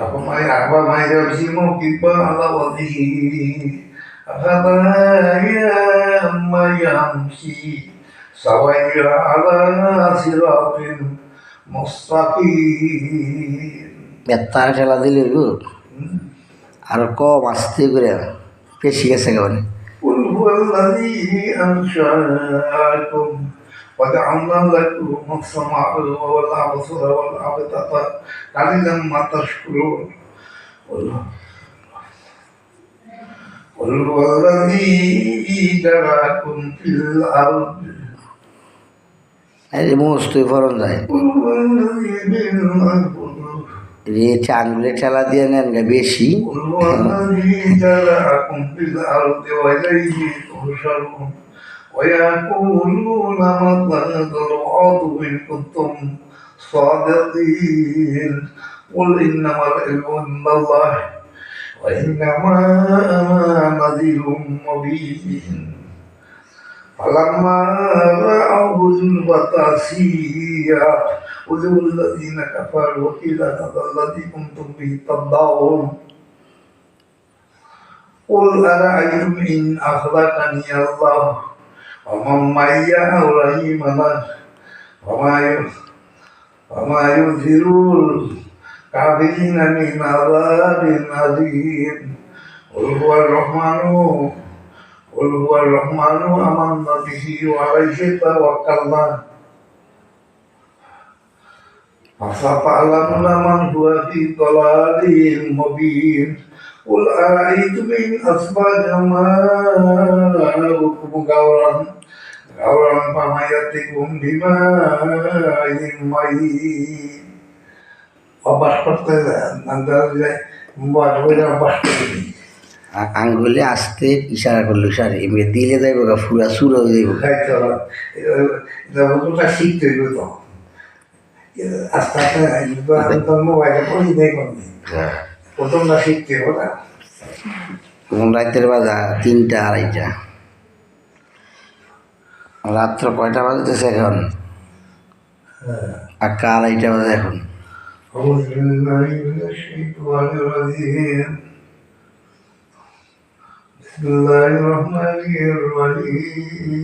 أفما يرسم كبا على وجهه أفلا يمشي سويا على صراط مستقيم বেত্তার ঠেলা দিলে আর কম আস্তে করে পেশি গেছে কেমন قل هو الذي أنشأكم وجعلنا لكم السمع والأبصار والأفئدة قليلا ما تشكرون قل هو الذي ذراكم في الأرض এই মস্তই ফরন যায় قل هو الذي রে আঙ্গুলে ঠেলা দিয়ে নেন গা বেশি قل هو الذي ذراكم في الأرض وإليه تحشرون ويقولون متى هذا الوعد إن كنتم صادقين قل إنما العلم عند الله وإنما أنا نذير مبين فلما رأوه زلفة سيئت وجوه الذين كفروا وقيل هذا الذي كنتم به تدعون قل أرأيتم إن أخرجني الله ومن معي إبراهيم وما ينذر الكافرين من عذاب أليم قل هو الرحمن آمنا به وعليه توكلنا فستعلمون من هو في ضلال مبين قل أرأيتم إن أصبح ماؤكم غورا فما يأتيكم بماء معين অভ্যাস করতে অভ্যাস করে আঙ্গুলে আস্তে ইশারা করলো ইশারা এমনি দিলে যাইব গা ফুরা সুর হয়ে যাইব খাইতে হবে এটা শিখতে হইব তো আস্তে আস্তে তোর মোবাইলে পড়ি দেয় করবি প্রথমটা শিখতে হবে না রাতের বাজা 3টা 2:30 রাত্র কয়টা বাজতেছে এখন আক্কা 2:30 বাজে এখন أعوذ بالله من الشيطان الرجيم بسم الله الرحمن الرحيم